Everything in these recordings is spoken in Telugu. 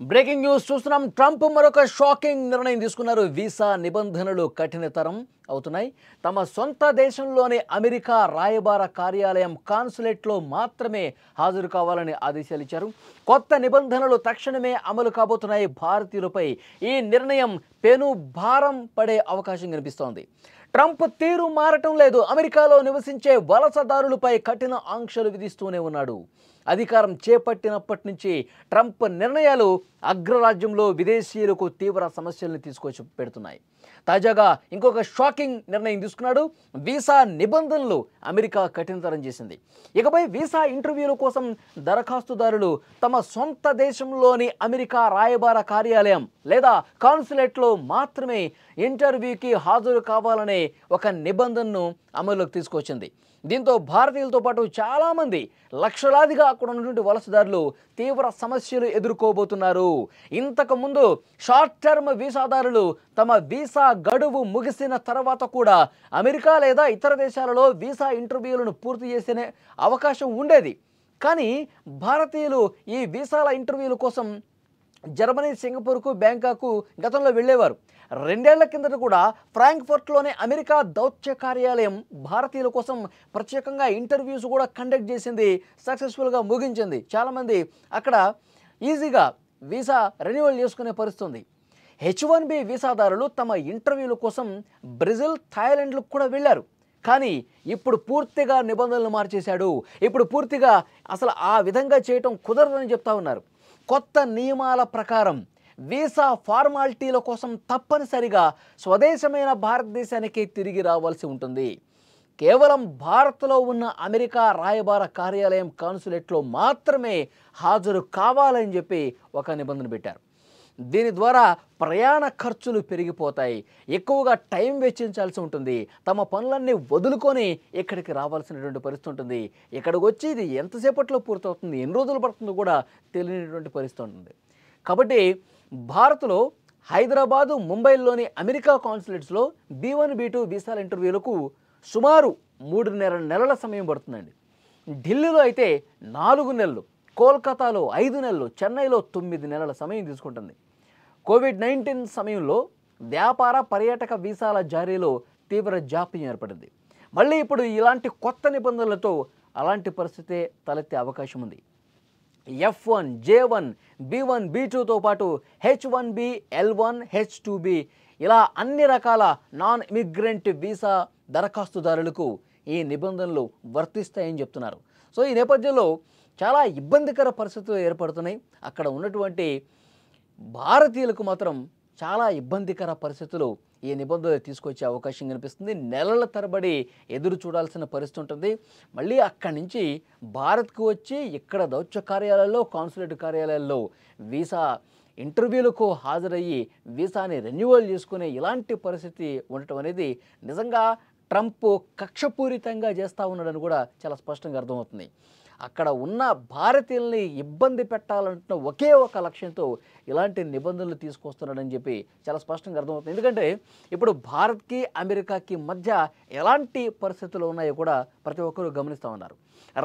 బ్రేకింగ్ న్యూస్ చూస్తున్నాం. ట్రంప్ మరొక షాకింగ్ నిర్ణయం తీసుకున్నారు. వీసా నిబంధనలు కఠినతరం అవుతున్నాయి. తమ సొంత దేశంలోని అమెరికా రాయబార కార్యాలయం కాన్సులేట్లో మాత్రమే హాజరు కావాలని ఆదేశాలు ఇచ్చారు. కొత్త నిబంధనలు తక్షణమే అమలు కాబోతున్నాయి. భారతీయులపై ఈ నిర్ణయం పెను భారం పడే అవకాశం కనిపిస్తోంది. ట్రంప్ తీరు మారటం లేదు. అమెరికాలో నివసించే వలసదారులపై కఠిన ఆంక్షలు విధిస్తూనే ఉన్నాడు. అధికారం చేపట్టినప్పటి నుంచి ట్రంప్ నిర్ణయాలు అగ్రరాజ్యంలో విదేశీయులకు తీవ్ర సమస్యలను తీసుకొచ్చి పెడుతున్నాయి. తాజాగా ఇంకొక షాకింగ్ నిర్ణయం తీసుకున్నాడు. వీసా నిబంధనలు అమెరికా కఠినతరం చేసింది. ఇకపై వీసా ఇంటర్వ్యూల కోసం దరఖాస్తుదారులు తమ సొంత దేశంలోని అమెరికా రాయబార కార్యాలయం లేదా కాన్సులేట్లో మాత్రమే ఇంటర్వ్యూకి హాజరు కావాలనే ఒక నిబంధనను అమలులోకి తీసుకొచ్చింది. దీంతో భారతీయులతో పాటు చాలామంది లక్షలాదిగా అక్కడ ఉన్నటువంటి వలసదారులు తీవ్ర సమస్యలు ఎదుర్కోబోతున్నారు. ఇంతకుముందు షార్ట్ టర్మ్ వీసాదారులు తమ వీసా గడువు ముగిసిన తర్వాత కూడా అమెరికా లేదా ఇతర దేశాలలో వీసా ఇంటర్వ్యూలను పూర్తి చేసే అవకాశం ఉండేది. కానీ భారతీయులు ఈ వీసాల ఇంటర్వ్యూల కోసం జర్మనీ, సింగపూర్కు, బ్యాంకాకు గతంలో వెళ్ళేవారు. 2 ఏళ్ల కిందట కూడా ఫ్రాంక్ఫర్ట్లోనే అమెరికా దౌత్య కార్యాలయం భారతీయుల కోసం ప్రత్యేకంగా ఇంటర్వ్యూస్ కూడా కండక్ట్ చేసింది, సక్సెస్ఫుల్గా ముగించింది. చాలామంది అక్కడ ఈజీగా వీసా రెన్యువల్ చేసుకునే పరిస్థితుంది. H1B వీసాదారులు తమ ఇంటర్వ్యూల కోసం బ్రెజిల్, థాయిలాండ్లకు కూడా వెళ్ళారు. కానీ ఇప్పుడు పూర్తిగా నిబంధనలు మార్చేశాడు. ఇప్పుడు పూర్తిగా అసలు ఆ విధంగా చేయటం కుదరదని చెప్తా ఉన్నారు. కొత్త నియమాల ప్రకారం వీసా ఫార్మాలిటీల కోసం తప్పనిసరిగా స్వదేశమైన భారతదేశానికి తిరిగి రావాల్సి ఉంటుంది. కేవలం భారత్లో ఉన్న అమెరికా రాయబార కార్యాలయం కాన్సులేట్లో మాత్రమే హాజరు కావాలని చెప్పి ఒక నిబంధన పెట్టారు. దీని ద్వారా ప్రయాణ ఖర్చులు పెరిగిపోతాయి. ఎక్కువగా టైం వెచ్చించాల్సి ఉంటుంది. తమ పనులన్నీ వదులుకొని ఇక్కడికి రావాల్సినటువంటి పరిస్థితి ఉంటుంది. ఇక్కడికి వచ్చి ఇది ఎంతసేపట్లో పూర్తవుతుంది, ఎన్ని రోజులు పడుతుందో కూడా తెలియనటువంటి పరిస్థితి ఉంటుంది. కాబట్టి భారత్లో హైదరాబాదు, ముంబైలోని అమెరికా కాన్సులేట్స్లో B1, B2 వీసాల ఇంటర్వ్యూలకు సుమారు 3.5 నెలల సమయం పడుతుందండి. ఢిల్లీలో అయితే 4 నెలలు, కోల్కతాలో 5 నెలలు, చెన్నైలో 9 నెలల సమయం తీసుకుంటుంది. కోవిడ్-19 సమయంలో వ్యాపార, పర్యాటక వీసాల జారీలో తీవ్ర జాప్యం ఏర్పడింది. మళ్ళీ ఇప్పుడు ఇలాంటి కొత్త నిబంధనలతో అలాంటి పరిస్థితే తలెత్తే అవకాశం ఉంది. F1, J1, B1, B2తో పాటు H1B, L1, H2B ఇలా అన్ని రకాల నాన్ ఇమిగ్రెంట్ వీసా దరఖాస్తుదారులకు ఈ నిబంధనలు వర్తిస్తాయని చెప్తున్నారు. సో ఈ నేపథ్యంలో చాలా ఇబ్బందికర పరిస్థితులు ఏర్పడుతున్నాయి. అక్కడ ఉన్నటువంటి భారతీయులకు మాత్రం చాలా ఇబ్బందికర పరిస్థితులు ఈ నిబంధనలు తీసుకొచ్చే అవకాశం కనిపిస్తుంది. నెలల తరబడి ఎదురు చూడాల్సిన పరిస్థితి ఉంటుంది. మళ్ళీ అక్కడి నుంచి భారత్కు వచ్చి ఇక్కడ దౌత్య కార్యాలయాల్లో, కాన్సులేట్ కార్యాలయాల్లో వీసా ఇంటర్వ్యూలకు హాజరయ్యి వీసాని రెన్యువల్ చేసుకునే ఇలాంటి పరిస్థితి ఉండటం అనేది నిజంగా ట్రంప్ కక్షపూరితంగా చేస్తూ ఉన్నాడని కూడా చాలా స్పష్టంగా అర్థమవుతుంది. అక్కడ ఉన్న భారతీయుల్ని ఇబ్బంది పెట్టాలంటున్న ఒకే ఒక లక్ష్యంతో ఇలాంటి నిబంధనలు తీసుకొస్తున్నాడని చెప్పి చాలా స్పష్టంగా అర్థమవుతుంది. ఎందుకంటే ఇప్పుడు భారత్కి, అమెరికాకి మధ్య ఎలాంటి పరిస్థితులు ఉన్నాయో కూడా ప్రతి ఒక్కరూ గమనిస్తూ ఉన్నారు.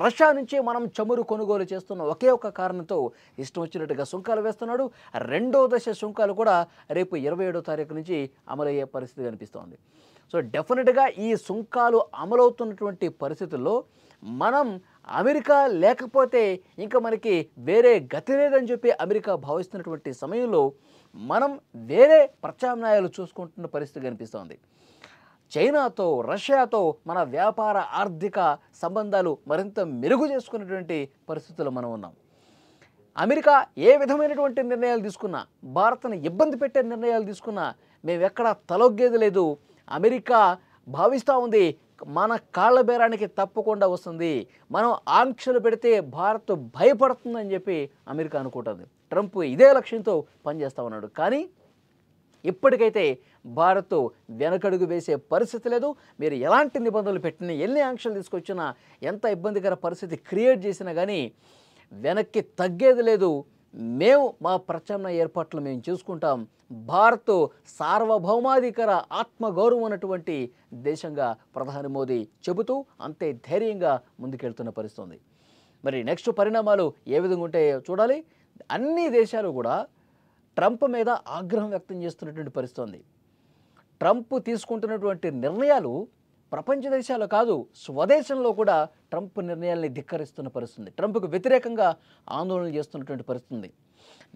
రష్యా నుంచి మనం చమురు కొనుగోలు చేస్తున్న ఒకే ఒక కారణంతో ఇష్టం వచ్చినట్టుగా సుంకాలు వేస్తున్నాడు. 2వ దశ సుంకాలు కూడా రేపు 27వ తారీఖు నుంచి అమలయ్యే పరిస్థితి కనిపిస్తోంది. సో డెఫినెట్గా ఈ సుంకాలు అమలవుతున్నటువంటి పరిస్థితుల్లో మనం అమెరికా లేకపోతే ఇంకా మనకి వేరే గతి లేదని చెప్పి అమెరికా భావిస్తున్నటువంటి సమయంలో మనం వేరే ప్రత్యామ్నాయాలు చూసుకుంటున్న పరిస్థితి కనిపిస్తోంది. చైనాతో, రష్యాతో మన వ్యాపార, ఆర్థిక సంబంధాలు మరింత మెరుగు చేసుకున్నటువంటి పరిస్థితుల్లో మనం ఉన్నాం. అమెరికా ఏ విధమైనటువంటి నిర్ణయాలు తీసుకున్నా, భారత్ను ఇబ్బంది పెట్టే నిర్ణయాలు తీసుకున్నా మేము ఎక్కడా తలొగ్గేది లేదు. అమెరికా భావిస్తూ ఉంది మన కాళ్ళ బేరానికి తప్పకుండా వస్తుంది, మనం ఆంక్షలు పెడితే భారత్ భయపడుతుందని చెప్పి అమెరికా అనుకుంటుంది. ట్రంప్ ఇదే లక్ష్యంతో పనిచేస్తూ ఉన్నాడు. కానీ ఇప్పటికైతే భారత్ వెనకడుగు వేసే పరిస్థితి లేదు. మీరు ఎలాంటి నిబంధనలు పెట్టినా, ఎన్ని ఆంక్షలు తీసుకొచ్చినా, ఎంత ఇబ్బందికర పరిస్థితి క్రియేట్ చేసినా కానీ వెనక్కి తగ్గేది లేదు. మేము మా ప్రత్యామ్నాయ ఏర్పాట్లు మేము చూసుకుంటాం. భారత్ సార్వభౌమాధికార ఆత్మగౌరవం ఉన్నటువంటి దేశంగా ప్రధాని మోదీ చెబుతూ అంతే ధైర్యంగా ముందుకెళ్తున్న పరిస్థితి. మరి నెక్స్ట్ పరిణామాలు ఏ విధంగా ఉంటాయో చూడాలి. అన్ని దేశాలు కూడా ట్రంప్ మీద ఆగ్రహం వ్యక్తం చేస్తున్నటువంటి పరిస్థితి ఉంది. ట్రంప్ తీసుకుంటున్నటువంటి నిర్ణయాలు ప్రపంచ దేశాలు కాదు, స్వదేశంలో కూడా ట్రంప్ నిర్ణయాల్ని ధిక్కరిస్తున్న పరిస్థితి. ట్రంప్కు వ్యతిరేకంగా ఆందోళన చేస్తున్నటువంటి పరిస్థితి.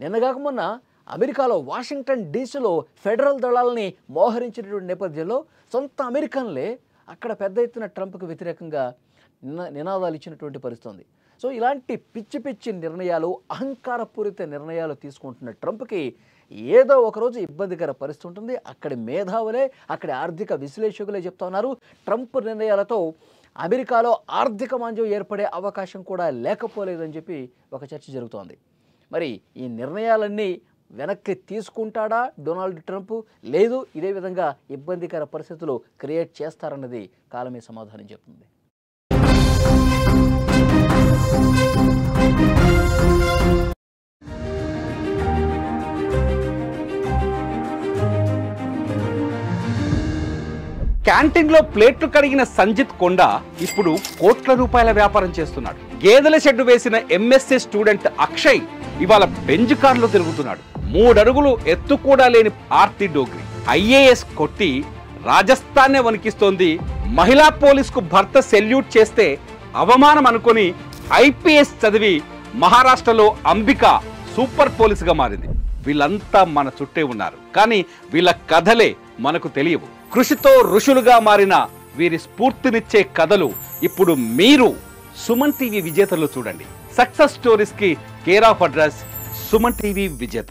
నిన్నగాక మొన్న అమెరికాలో వాషింగ్టన్ డీసీలో ఫెడరల్ దళాలని మోహరించినటువంటి నేపథ్యంలో సొంత అమెరికన్లే అక్కడ పెద్ద ఎత్తున ట్రంప్కు వ్యతిరేకంగా నినాదాలు ఇచ్చినటువంటి పరిస్థితి. సో ఇలాంటి పిచ్చి పిచ్చి నిర్ణయాలు, అహంకారపూరిత నిర్ణయాలు తీసుకుంటున్న ట్రంప్కి ఏదో ఒకరోజు ఇబ్బందికర పరిస్థితి ఉంటుంది. అక్కడి మేధావులే, అక్కడి ఆర్థిక విశ్లేషకులే చెప్తా ఉన్నారు, ట్రంప్ నిర్ణయాలతో అమెరికాలో ఆర్థిక మాంద్యం ఏర్పడే అవకాశం కూడా లేకపోలేదని చెప్పి ఒక చర్చ జరుగుతోంది. మరి ఈ నిర్ణయాలన్నీ వెనక్కి తీసుకుంటాడా డొనాల్డ్ ట్రంప్, లేదు ఇదే విధంగా ఇబ్బందికర పరిస్థితులు క్రియేట్ చేస్తారన్నది కాలమే సమాధానం చెప్తుంది. క్యాంటీన్ లో ప్లేట్లు కడిగిన సంజిత్ కొండ ఇప్పుడు కోట్ల రూపాయల వ్యాపారం చేస్తున్నాడు. గేదెల షెడ్డు వేసిన ఎంఎస్సీ స్టూడెంట్ అక్షయ్ ఇవాళ బెంజ్ కార్లో తిరుగుతున్నాడు. 3 అడుగులు ఎత్తు కూడా లేని ఆర్తి డోగ్రి ఐఏఎస్ కొట్టి రాజస్థాన్నే వణికిస్తోంది. మహిళా పోలీసుకు భర్త సెల్యూట్ చేస్తే అవమానం అనుకొని ఐపీఎస్ చదివి మహారాష్ట్రలో అంబిక సూపర్ పోలీసుగా మారింది. వీళ్ళంతా మన చుట్టే ఉన్నారు, కానీ వీళ్ళ కథలే మనకు తెలియవు. కృషితో ఋషులుగా మారిన వీరి స్ఫూర్తినిచ్చే కథలు ఇప్పుడు మీరు సుమన్ టీవీ విజేతలు చూడండి. సక్సెస్ స్టోరీస్ కి care of address Suman TV విజేత.